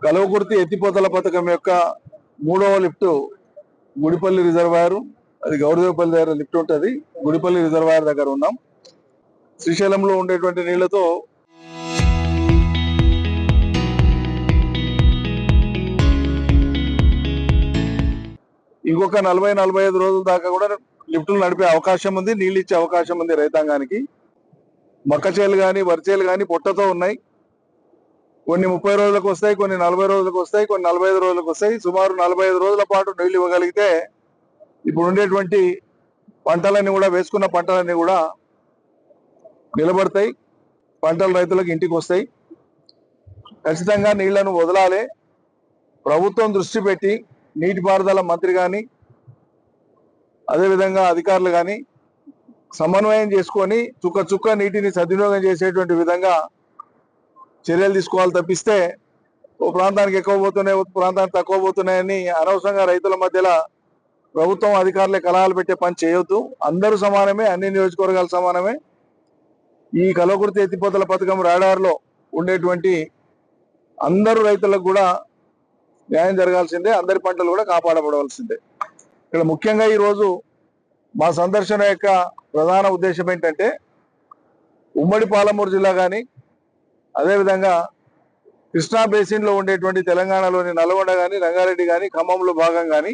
కల్వకుర్తి ఎత్తిపోతల పథకం యొక్క 3వ లిఫ్ట్ గుడిపల్లి రిజర్వాయర్, అది గౌరదేవపల్లి దగ్గర లిఫ్ట్ ఉంటుంది. గుడిపల్లి రిజర్వాయర్ దగ్గర ఉన్నాం. శ్రీశైలంలో ఉండేటువంటి నీళ్లతో ఇంకొక 40-45 రోజుల దాకా కూడా లిఫ్టులు నడిపే అవకాశం ఉంది, నీళ్ళు ఇచ్చే అవకాశం ఉంది రైతాంగానికి. మక్క చేలు కానీ వరి చేలు కానీ పొట్టతో ఉన్నాయి. కొన్ని 30 రోజులకు వస్తాయి, కొన్ని 40 రోజులకు వస్తాయి, కొన్ని 45 రోజులకు వస్తాయి. సుమారు 45 రోజుల పాటు నీళ్లు ఇవ్వగలిగితే ఇప్పుడు ఉండేటువంటి పంటలన్నీ కూడా, వేసుకున్న పంటలన్నీ కూడా నిలబడతాయి. పంటలు రైతులకు ఇంటికి వస్తాయి. ఖచ్చితంగా నీళ్లను వదలాలి. ప్రభుత్వం దృష్టి పెట్టి నీటిపారుదల మంత్రి కానీ అదేవిధంగా అధికారులు కానీ సమన్వయం చేసుకొని చుక్క చుక్క నీటిని సద్వినియోగం చేసేటువంటి విధంగా చర్యలు తీసుకోవాలి. తప్పిస్తే ఓ ప్రాంతానికి ఎక్కువ పోతున్నాయి, ఓ ప్రాంతానికి తక్కువ పోతున్నాయని అనవసరంగా రైతుల మధ్యలో ప్రభుత్వం అధికారులే కలహాలు పెట్టే పని చేయొద్దు. అందరూ సమానమే, అన్ని నియోజకవర్గాలు సమానమే. ఈ కల్వకుర్తి ఎత్తిపోతల పథకం రాడార్లో ఉండేటువంటి అందరూ రైతులకు కూడా న్యాయం జరగాల్సిందే, అందరి పంటలు కూడా కాపాడబడవలసిందే. ఇక్కడ ముఖ్యంగా ఈరోజు మా సందర్శన యొక్క ప్రధాన ఉద్దేశం ఏంటంటే, ఉమ్మడి పాలమూరు జిల్లా కానీ అదేవిధంగా కృష్ణా బేసిన్లో ఉండేటువంటి తెలంగాణలోని నల్గొండ కానీ, రంగారెడ్డి కానీ, ఖమ్మంలో భాగం కానీ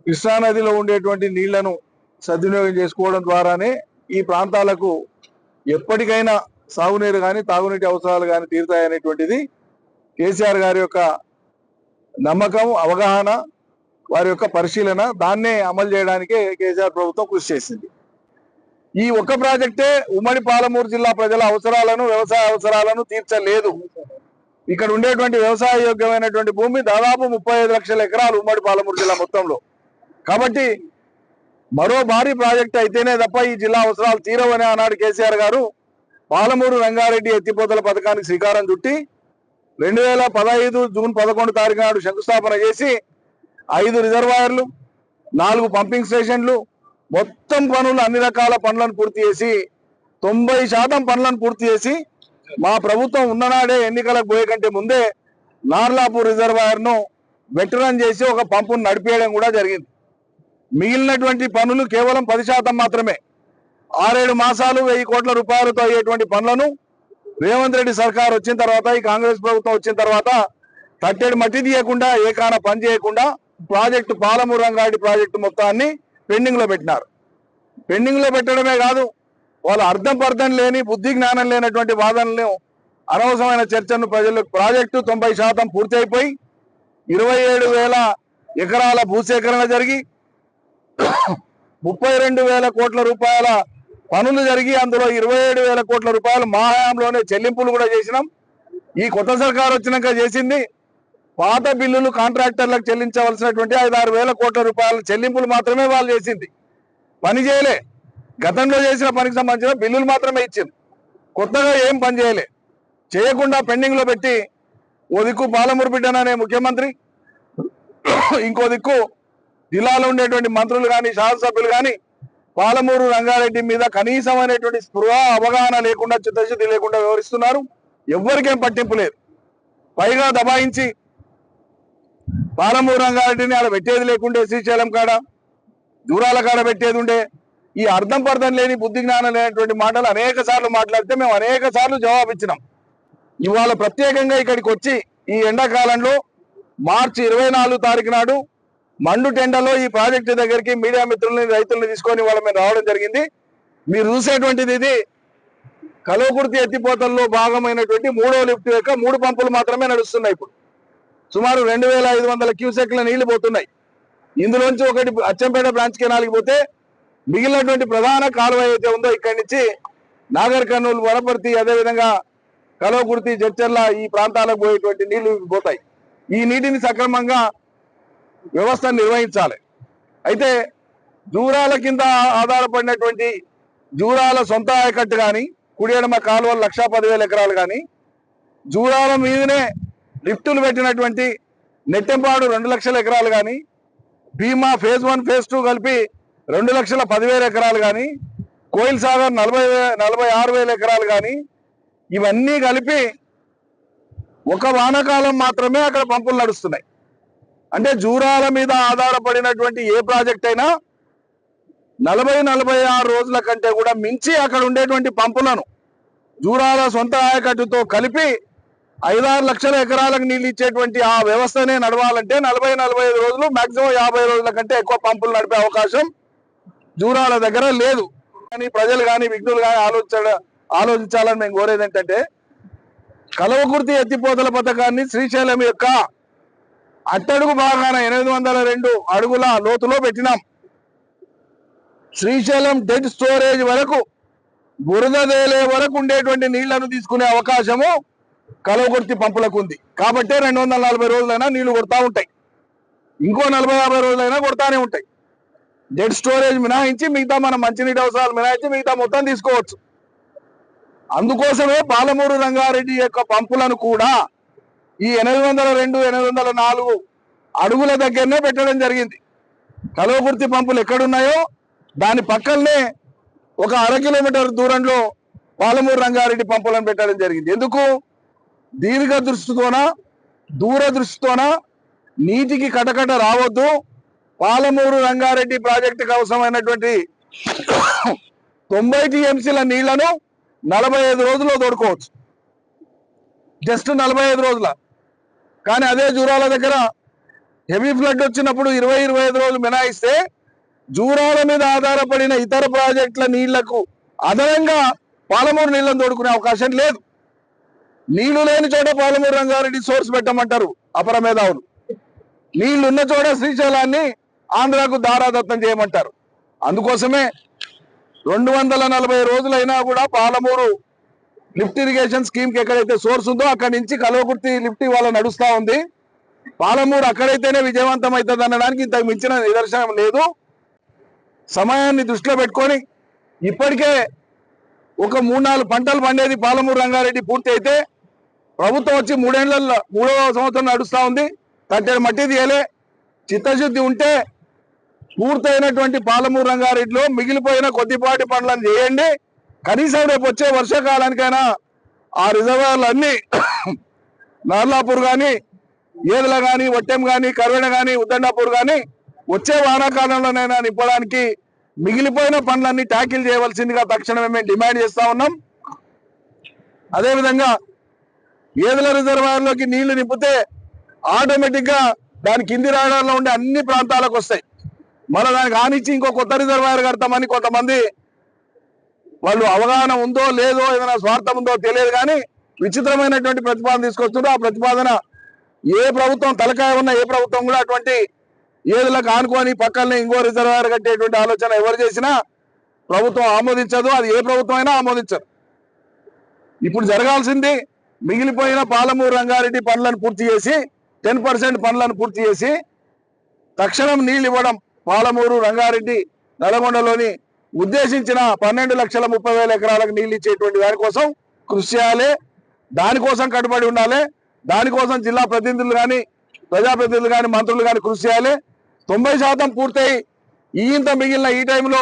కృష్ణానదిలో ఉండేటువంటి నీళ్లను సద్వినియోగం చేసుకోవడం ద్వారానే ఈ ప్రాంతాలకు ఎప్పటికైనా సాగునీరు కానీ తాగునీటి అవసరాలు కానీ తీరుతాయనేటువంటిది కేసీఆర్ గారి యొక్క నమ్మకం, అవగాహన, వారి యొక్క పరిశీలన. దాన్నే అమలు చేయడానికే కేసీఆర్ ప్రభుత్వం కృషి చేసింది. ఈ ఒక్క ప్రాజెక్టే ఉమ్మడి పాలమూరు జిల్లా ప్రజల అవసరాలను, వ్యవసాయ అవసరాలను తీర్చలేదు. ఇక్కడ ఉండేటువంటి వ్యవసాయ యోగ్యమైనటువంటి భూమి దాదాపు 35 లక్షల ఎకరాలు ఉమ్మడి పాలమూరు జిల్లా మొత్తంలో. కాబట్టి మరో భారీ ప్రాజెక్ట్ అయితేనే తప్ప ఈ జిల్లా అవసరాలు తీరవని ఆనాడు కేసీఆర్ గారు పాలమూరు రంగారెడ్డి ఎత్తిపోతల పథకానికి శ్రీకారం చుట్టి 2015 జూన్ 11 తారీఖు నాడు శంకుస్థాపన చేసి 5 రిజర్వాయర్లు, 4 పంపింగ్ స్టేషన్లు, మొత్తం పనులు, అన్ని రకాల పనులను పూర్తి చేసి 90% పనులను పూర్తి చేసి మా ప్రభుత్వం ఉన్ననాడే ఎన్నికలకు పోయే కంటే ముందే నార్లాపూర్ రిజర్వాయర్ను వెటరన్ చేసి ఒక పంపును నడిపేయడం కూడా జరిగింది. మిగిలినటువంటి పనులు కేవలం 10% మాత్రమే. 6-7 మాసాలు 1000 కోట్ల రూపాయలతో అయ్యేటువంటి పనులను రేవంత్ రెడ్డి సర్కార్ వచ్చిన తర్వాత, ఈ కాంగ్రెస్ ప్రభుత్వం వచ్చిన తర్వాత తట్టెడు మట్టి తీయకుండా, ఏకాన పని చేయకుండా ప్రాజెక్టు పాలమూరు రంగారెడ్డి ప్రాజెక్టు మొత్తాన్ని పెండింగ్ లో పెట్టినారు. పెండింగ్ లో పెట్టడమే కాదు, వాళ్ళు అర్థం పర్థం లేని, బుద్ధి జ్ఞానం లేనటువంటి వాదనలను, అనవసరమైన చర్చను ప్రజలకు, ప్రాజెక్టు 90% పూర్తి అయిపోయి 27,000 ఎకరాల భూసేకరణ జరిగి 32,000 కోట్ల రూపాయల పనులు జరిగి అందులో 27,000 కోట్ల రూపాయలు మా హయాంలోనే చెల్లింపులు కూడా చేసినాం. ఈ కొత్త సర్కారు వచ్చినాక చేసింది పాత బిల్లులు కాంట్రాక్టర్లకు చెల్లించవలసినటువంటి 5-6 కోట్ల రూపాయల చెల్లింపులు మాత్రమే వాళ్ళు చేసింది. పని చేయలే. గతంలో చేసిన పనికి సంబంధించిన బిల్లులు మాత్రమే ఇచ్చింది. కొత్తగా ఏం పని చేయలే. చేయకుండా పెండింగ్ లో పెట్టి ఓ దిక్కు పాలమూరు బిడ్డననే ముఖ్యమంత్రి, ఇంకో దిక్కు జిల్లాలో ఉండేటువంటి మంత్రులు కానీ, శాసనసభ్యులు కానీ పాలమూరు రంగారెడ్డి మీద కనీసమైనటువంటి స్పృహ, అవగాహన లేకుండా, చిత్తశుద్ధి లేకుండా వ్యవహరిస్తున్నారు. ఎవ్వరికేం పట్టింపు లేదు. పైగా దబాయించి పాలమూరు రంగారెడ్డిని ఆడ పెట్టేది లేకుండే, శ్రీశైలం కాడ, దూరాల కాడ పెట్టేది ఉండే. ఈ అర్థం పర్థం లేని, బుద్ధి జ్ఞానం లేనటువంటి మాటలు అనేక సార్లు మాట్లాడితే మేము అనేక సార్లు జవాబు ఇచ్చినాం. ఇవాళ ప్రత్యేకంగా ఇక్కడికి వచ్చి ఈ ఎండాకాలంలో మార్చి 24 తారీఖు నాడు మండు టెండలో ఈ ప్రాజెక్టు దగ్గరికి మీడియా మిత్రుల్ని, రైతుల్ని తీసుకొని వాళ్ళ మీద రావడం జరిగింది. మీరు చూసేటువంటిది ఇది కల్వకుర్తి ఎత్తిపోతల్లో భాగమైనటువంటి 3వ లిఫ్ట్ యొక్క 3 పంపులు మాత్రమే నడుస్తున్నాయి. ఇప్పుడు సుమారు 2,500 క్యూసెక్ల నీళ్లు పోతున్నాయి. ఇందులోంచి ఒకటి అచ్చంపేట బ్రాంచ్ కెనాల్కి పోతే మిగిలినటువంటి ప్రధాన కాలువ అయితే ఉందో ఇక్కడి నుంచి నాగర్ కర్నూలు, వనపర్తి, అదేవిధంగా కల్వకుర్తి, జడ్చర్ల ఈ ప్రాంతాలకు పోయేటువంటి నీళ్లు పోతాయి. ఈ నీటిని సక్రమంగా వ్యవస్థను నిర్వహించాలి. అయితే జూరాల కింద ఆధారపడినటువంటి జూరాల సొంత ఆయకట్టు కానీ, కుడి ఎడమ కాలువలు 1,10,000 ఎకరాలు కానీ, జూరాల మీదనే లిఫ్టులు పెట్టినటువంటి నెట్టెంపాడు 2 లక్షల ఎకరాలు కానీ, భీమా ఫేజ్ 1 ఫేజ్ 2 కలిపి 2,10,000 ఎకరాలు కానీ, కోయిల్ సాగర్ 46,000 ఎకరాలు కానీ, ఇవన్నీ కలిపి ఒక వానాకాలం మాత్రమే అక్కడ పంపులు నడుస్తున్నాయి. అంటే జూరాల మీద ఆధారపడినటువంటి ఏ ప్రాజెక్ట్ అయినా 40-46 రోజుల కంటే కూడా మించి అక్కడ ఉండేటువంటి పంపులను జూరాల సొంత ఆయకట్టుతో కలిపి 5-6 లక్షల ఎకరాలకు నీళ్ళు ఇచ్చేటువంటి ఆ వ్యవస్థనే నడవాలంటే 40-45 రోజులు, మాక్సిమం 50 రోజుల కంటే ఎక్కువ పంపులు నడిపే అవకాశం జూరాల దగ్గర లేదు. కానీ ప్రజలు కానీ విఘ్నులు కానీ ఆలోచించాలని మేము కోరేది ఏంటంటే, కల్వకుర్తి ఎత్తిపోతల పథకాన్ని శ్రీశైలం యొక్క అట్టడుగు భాగాన 802 అడుగుల లోతులో పెట్టినాం. శ్రీశైలం డెడ్ స్టోరేజ్ వరకు, బురద తేలే వరకు ఉండేటువంటి నీళ్లను తీసుకునే అవకాశము కల్వకుర్తి పంపులకు ఉంది. కాబట్టే 240 రోజులైనా నీళ్లు కొడతా ఉంటాయి, ఇంకో 40-50 రోజులైనా కొడతానే ఉంటాయి. డెడ్ స్టోరేజ్ మినహాయించి మిగతా మన మంచినీటి అవసరాలు మినహాయించి మిగతా మొత్తం తీసుకోవచ్చు. అందుకోసమే పాలమూరు రంగారెడ్డి యొక్క పంపులను కూడా ఈ 802-804 అడుగుల దగ్గరనే పెట్టడం జరిగింది. కల్వకుర్తి పంపులు ఎక్కడున్నాయో దాని పక్కనే ఒక 1/2 కిలోమీటర్ దూరంలో పాలమూరు రంగారెడ్డి పంపులను పెట్టడం జరిగింది. ఎందుకు? దీర్ఘ దృష్టితోన, దూరదృష్టితోన నీటికి కటకట రావద్దు, పాలమూరు రంగారెడ్డి ప్రాజెక్టుకు అవసరమైనటువంటి 90 టీఎంసీల నీళ్లను 45 రోజుల్లో తోడుకోవచ్చు, జస్ట్ 45 రోజుల. కానీ అదే జూరాల దగ్గర హెవీ ఫ్లడ్ వచ్చినప్పుడు 20-25 రోజులు మినాయిస్తే జూరాల మీద ఆధారపడిన ఇతర ప్రాజెక్టుల నీళ్లకు అదనంగా పాలమూరు నీళ్లను తోడుకునే అవకాశం లేదు. నీళ్లు లేని చోట పాలమూరు రంగారెడ్డి సోర్స్ పెట్టమంటారు అపర మేధావులు, నీళ్లున్న చోట శ్రీశైలాన్ని ఆంధ్రాకు దారాదత్తం చేయమంటారు. అందుకోసమే 240 రోజులైనా కూడా పాలమూరు లిఫ్ట్ ఇరిగేషన్ స్కీమ్ కి ఎక్కడైతే సోర్స్ ఉందో అక్కడి నుంచి కల్వకుర్తి లిఫ్ట్ ఇవాళ నడుస్తా ఉంది. పాలమూరు అక్కడైతేనే విజయవంతం అవుతుంది అనడానికి ఇంతకు మించిన నిదర్శనం లేదు. సమయాన్ని దృష్టిలో పెట్టుకొని ఇప్పటికే ఒక 3-4 పంటలు పండేది పాలమూరు రంగారెడ్డి పూర్తి అయితే, ప్రభుత్వం వచ్చి 3వ సంవత్సరం నడుస్తా ఉంది, తట్టెడు మట్టి తీయలే. చిత్తశుద్ధి ఉంటే పూర్తయినటువంటి పాలమూరు రంగారెడ్డిలో మిగిలిపోయిన కొద్దిపాటి పనులను చేయండి. కనీసం రేపు వచ్చే వర్షాకాలానికైనా ఆ రిజర్వాయర్లు అన్ని నార్లాపూర్ కానీ, ఏదల కానీ, వట్టెం కానీ, కర్వెన కానీ, ఉద్దండాపూర్ కానీ వచ్చే వానాకాలంలోనైనా నింపడానికి మిగిలిపోయిన పనులన్నీ ట్యాకిల్ చేయవలసిందిగా తక్షణమే మేము డిమాండ్ చేస్తా ఉన్నాం. అదేవిధంగా ఏదల రిజర్వాయర్లోకి నీళ్లు నింపితే ఆటోమేటిక్ గా దాని కింది రాడాల్లో ఉండే అన్ని ప్రాంతాలకు వస్తాయి. మళ్ళీ దానికి ఆనిచ్చి ఇంకో కొత్త రిజర్వాయర్ కడతామని కొంతమంది, వాళ్ళు అవగాహన ఉందో లేదో, ఏదైనా స్వార్థం ఉందో తెలియదు కానీ విచిత్రమైనటువంటి ప్రతిపాదన తీసుకొస్తున్నారు. ఆ ప్రతిపాదన ఏ ప్రభుత్వం తలకాయ ఉన్న ఏ ప్రభుత్వం కూడా అటువంటి ఏదులకు ఆనుకొని పక్కనే ఇంకో రిజర్వాయర్ కట్టేటువంటి ఆలోచన ఎవరు చేసినా ప్రభుత్వం ఆమోదించదు, అది ఏ ప్రభుత్వం అయినా ఆమోదించదు. ఇప్పుడు జరగాల్సింది మిగిలిపోయిన పాలమూరు రంగారెడ్డి పనులను పూర్తి చేసి 10% పనులను పూర్తి చేసి తక్షణం నీళ్ళు ఇవ్వడం. పాలమూరు రంగారెడ్డి నల్గొండలోని ఉద్దేశించిన 12,30,000 ఎకరాలకు నీళ్ళు ఇచ్చేటువంటి దానికోసం కృషి చేయాలి, దానికోసం కట్టుబడి ఉండాలి. దానికోసం జిల్లా ప్రతినిధులు కానీ, ప్రజాప్రతినిధులు కానీ, మంత్రులు కానీ కృషి చేయాలి. 90% పూర్తయి ఇంత మిగిలిన ఈ టైంలో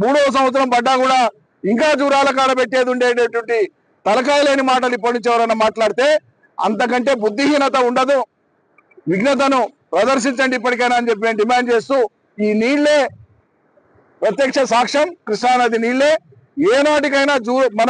3వ సంవత్సరం పడ్డా కూడా ఇంకా జూరాల కాడ పెట్టేది ఉండేటటువంటి తలకాయ లేని మాటలు ఇప్పటి నుంచి ఎవరైనా మాట్లాడితే అంతకంటే బుద్ధిహీనత ఉండదు. విఘ్నతను ప్రదర్శించండి ఇప్పటికైనా అని చెప్పి నేను డిమాండ్ చేస్తూ, ఈ నీళ్లే ప్రత్యక్ష సాక్ష్యం, కృష్ణానది నీళ్లే ఏనాటికైనా మన